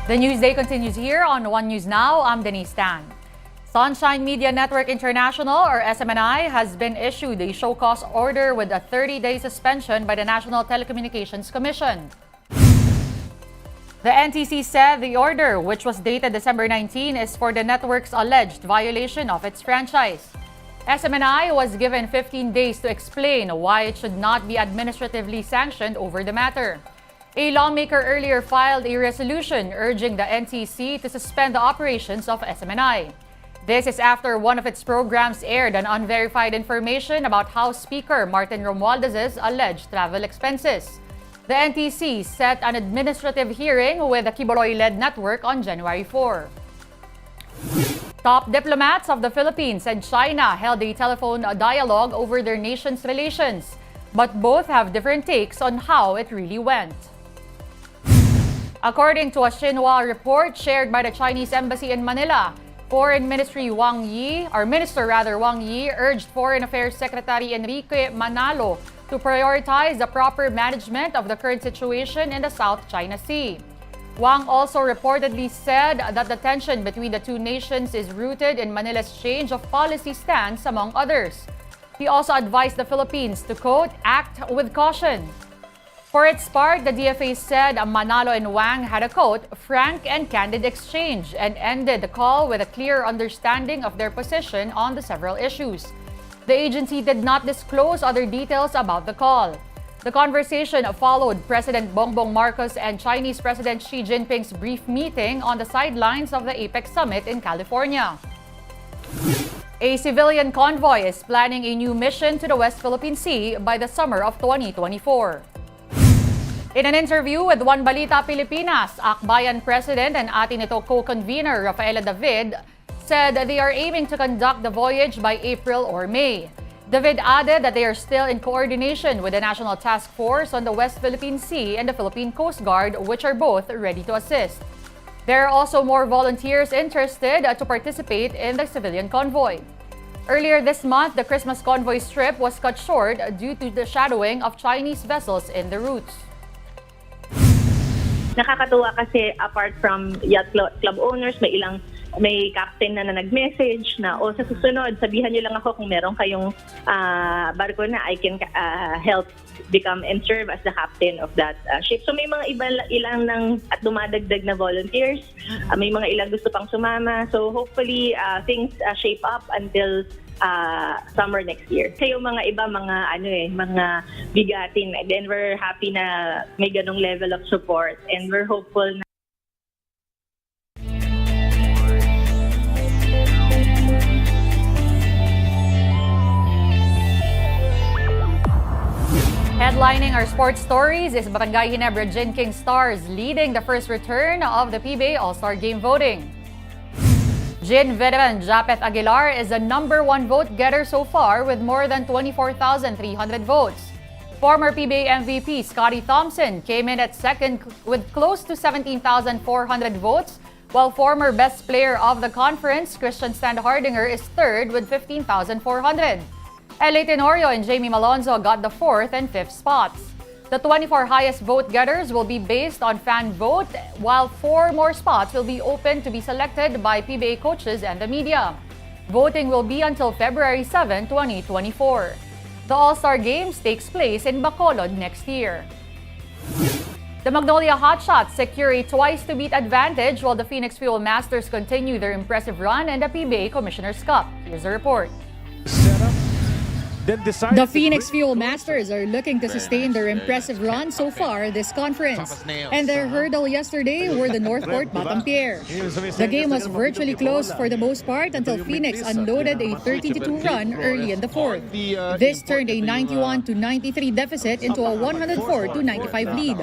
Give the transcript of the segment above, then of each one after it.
The Newsday continues here on One News Now. I'm Denise Tan. Sunshine Media Network International, or SMNI, has been issued a show cause order with a 30-day suspension by the National Telecommunications Commission. The NTC said the order, which was dated December 19, is for the network's alleged violation of its franchise. SMNI was given 15 days to explain why it should not be administratively sanctioned over the matter. A lawmaker earlier filed a resolution urging the NTC to suspend the operations of SMNI. This is after one of its programs aired an unverified information about House Speaker Martin Romualdez's alleged travel expenses. The NTC set an administrative hearing with the Quiboloy-led network on January 4. Top diplomats of the Philippines and China held a telephone dialogue over their nations' relations, but both have different takes on how it really went. According to a Xinhua report shared by the Chinese Embassy in Manila, Minister Wang Yi urged Foreign Affairs Secretary Enrique Manalo to prioritize the proper management of the current situation in the South China Sea. Wang also reportedly said that the tension between the two nations is rooted in Manila's change of policy stance, among others. He also advised the Philippines to, quote, act with caution. For its part, the DFA said Manalo and Wang had a, quote, frank and candid exchange and ended the call with a clear understanding of their position on the several issues. The agency did not disclose other details about the call. The conversation followed President Bongbong Marcos and Chinese President Xi Jinping's brief meeting on the sidelines of the APEC summit in California. A civilian convoy is planning a new mission to the West Philippine Sea by the summer of 2024. In an interview with One Balita Pilipinas, Akbayan President and Atinito co-convener Rafaela David said that they are aiming to conduct the voyage by April or May. David added that they are still in coordination with the National Task Force on the West Philippine Sea and the Philippine Coast Guard, which are both ready to assist. There are also more volunteers interested to participate in the civilian convoy. Earlier this month, the Christmas convoy trip was cut short due to the shadowing of Chinese vessels in the routes. Nakakatuwa kasi apart from yacht club owners, may captain na nag-message na sa susunod, sabihan niyo lang ako kung meron kayong barko na I can help become and serve as the captain of that ship. So may mga ilang at dumadagdag na volunteers, may mga ilang gusto pang sumama. So hopefully things shape up until summer next year. Kayo mga iba, mga bigatin. And then we're happy na may ganong level of support and we're hopeful na Headlining our sports stories is Barangay Ginebra Gin King Stars leading the first return of the PBA All-Star Game voting. Gin veteran Japeth Aguilar is the #1 vote getter so far with more than 24,300 votes. Former PBA MVP Scotty Thompson came in at second with close to 17,400 votes, while former best player of the conference Christian Standhardinger is third with 15,400. LA Tenorio and Jamie Malonzo got the 4th and 5th spots. The 24 highest vote getters will be based on fan vote, while 4 more spots will be open to be selected by PBA coaches and the media. Voting will be until February 7, 2024. The All-Star Games takes place in Bacolod next year. The Magnolia Hotshots secure a twice-to-beat advantage while the Phoenix Fuel Masters continue their impressive run in the PBA Commissioner's Cup. Here's a report. The Phoenix Fuel Masters are looking to sustain their impressive run so far this conference. And their hurdle yesterday were the Northport Batampier. The game was virtually close for the most part until Phoenix unloaded a 13-2 run early in the fourth. This turned a 91-93 deficit into a 104-95 lead.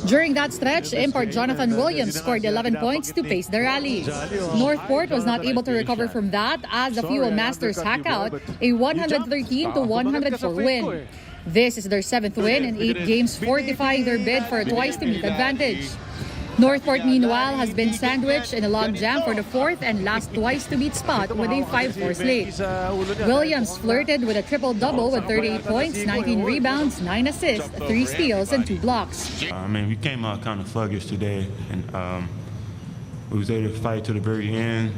During that stretch, import Jonathan Williams scored 11 points to pace the rally. Northport was not able to recover from that as the Fuel Masters hack out a 113-104 win. This is their 7th win in 8 games, fortifying their bid for a twice-to-beat advantage. Northport, meanwhile, has been sandwiched in a logjam for the 4th and last twice-to-beat spot with a 5-4 slate. Williams flirted with a triple-double with 38 points, 19 rebounds, 9 assists, 3 steals, and 2 blocks. We came out kind of sluggish today, and We was able to fight to the very end.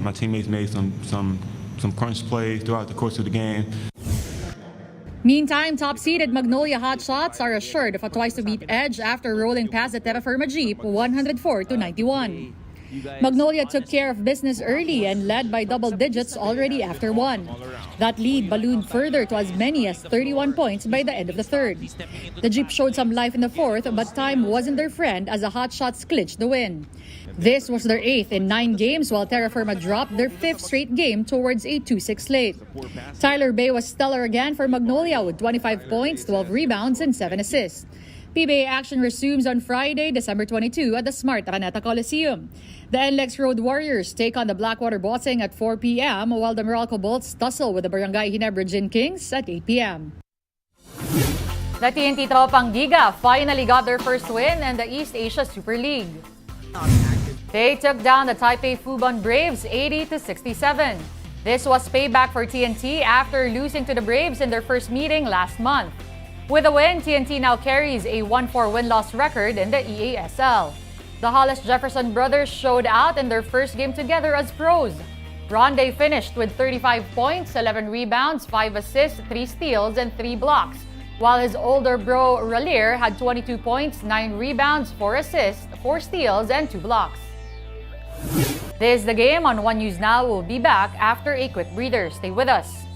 My teammates made some crunch plays throughout the course of the game. Meantime, top-seeded Magnolia Hotshots are assured of a twice-to-beat edge after rolling past the Terra Firma Jeep 104-91. Magnolia took care of business early and led by double digits already after one. That lead ballooned further to as many as 31 points by the end of the third. The Jeep showed some life in the fourth, but time wasn't their friend as the Hotshots clinched the win. This was their 8th in 9 games, while Terra Firma dropped their 5th straight game towards a 2-6 slate. Tyler Bay was stellar again for Magnolia with 25 points, 12 rebounds, and 7 assists. PBA action resumes on Friday, December 22 at the Smart Araneta Coliseum. The NLEX Road Warriors take on the Blackwater Bossing at 4 p.m. while the Meralco Bolts tussle with the Barangay Ginebra Gin Kings at 8 p.m. The TNT Tropang Giga finally got their first win in the East Asia Super League. They took down the Taipei Fubon Braves 80-67. This was payback for TNT after losing to the Braves in their first meeting last month. With a win, TNT now carries a 1-4 win-loss record in the EASL. The Hollis-Jefferson brothers showed out in their first game together as pros. Rondae finished with 35 points, 11 rebounds, 5 assists, 3 steals, and 3 blocks, while his older bro Ralier had 22 points, 9 rebounds, 4 assists, 4 steals, and 2 blocks. This is the game on One News Now. We'll be back after a quick breather. Stay with us.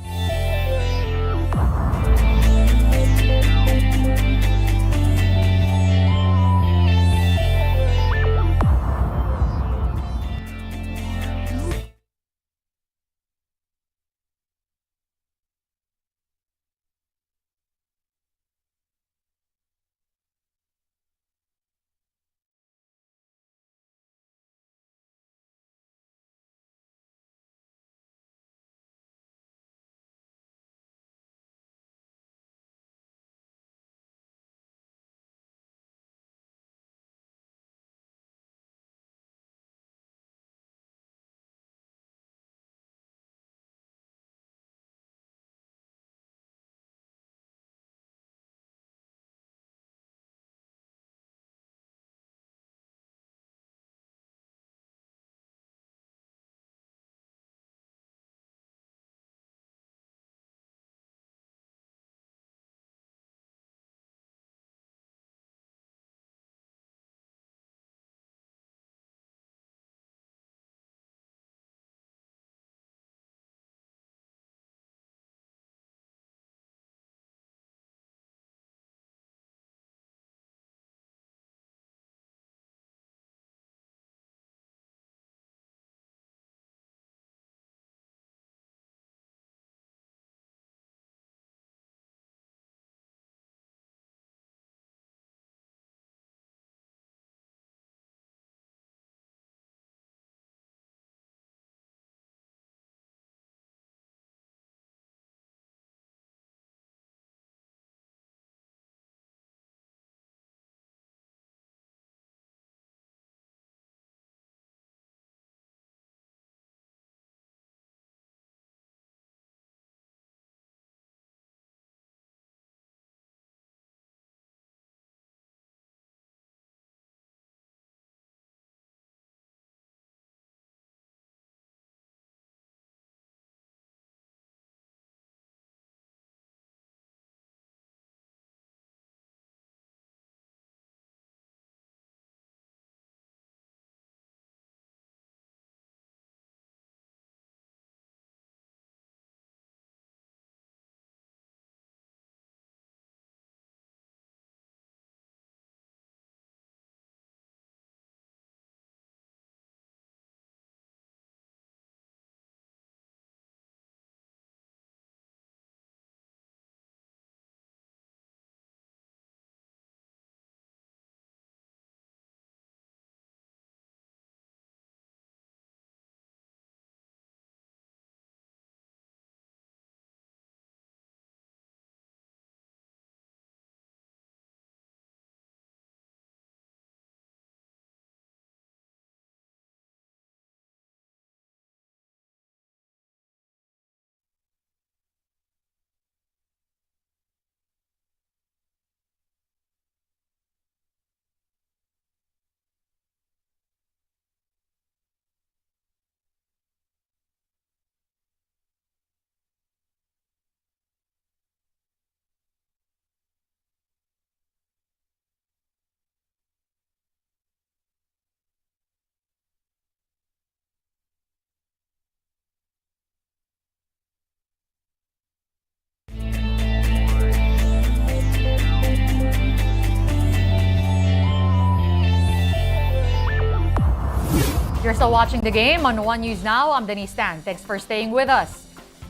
still watching the game on One News Now, I'm Denise Tan. Thanks for staying with us.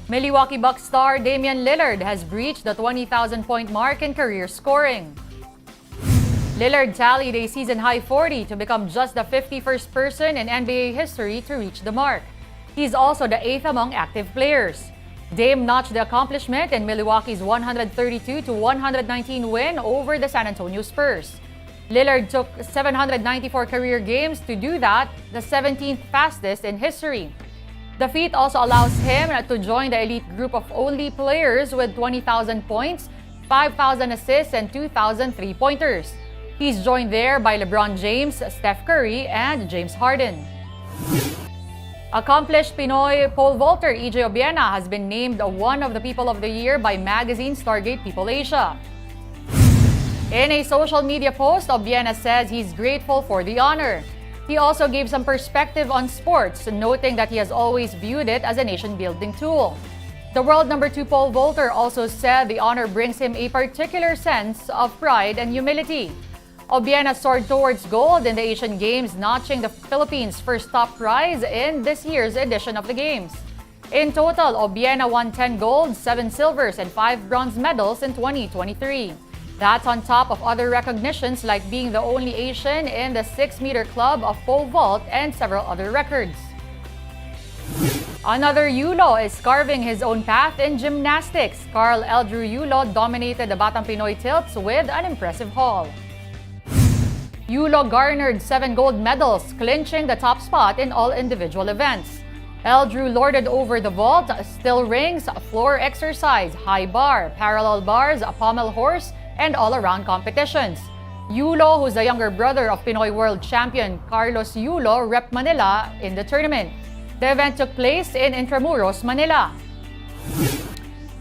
Milwaukee Bucks star Damian Lillard has breached the 20,000-point mark in career scoring. Lillard tallied a season-high 40 to become just the 51st person in NBA history to reach the mark. He's also the 8th among active players. Dame notched the accomplishment in Milwaukee's 132-119 win over the San Antonio Spurs. Lillard took 794 career games to do that, the 17th fastest in history. The feat also allows him to join the elite group of only players with 20,000 points, 5,000 assists, and 2,000 three-pointers. He's joined there by LeBron James, Steph Curry, and James Harden. Accomplished Pinoy pole vaulter EJ Obiena has been named one of the People of the Year by magazine Stargate People Asia. In a social media post, Obiena says he's grateful for the honor. He also gave some perspective on sports, noting that he has always viewed it as a nation-building tool. The world number 2 pole vaulter also said the honor brings him a particular sense of pride and humility. Obiena soared towards gold in the Asian Games, notching the Philippines' first top prize in this year's edition of the Games. In total, Obiena won 10 gold, 7 silvers, and 5 bronze medals in 2023. That's on top of other recognitions like being the only Asian in the 6-meter club of pole vault and several other records. Another Yulo is carving his own path in gymnastics. Carl Eldrew Yulo dominated the Batang Pinoy tilts with an impressive haul. Yulo garnered 7 gold medals, clinching the top spot in all individual events. Eldrew lorded over the vault, still rings, floor exercise, high bar, parallel bars, pommel horse, and all-around competitions. Yulo, who's the younger brother of Pinoy World Champion Carlos Yulo, rep Manila in the tournament. The event took place in Intramuros, Manila.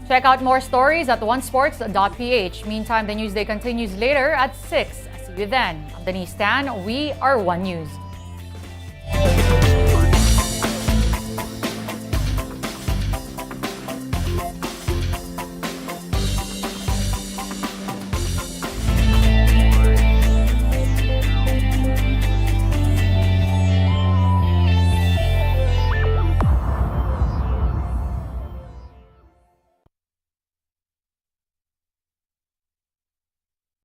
Check out more stories at onesports.ph. Meantime, the Newsday continues later at 6. See you then. I'm Denise Tan. We are One News.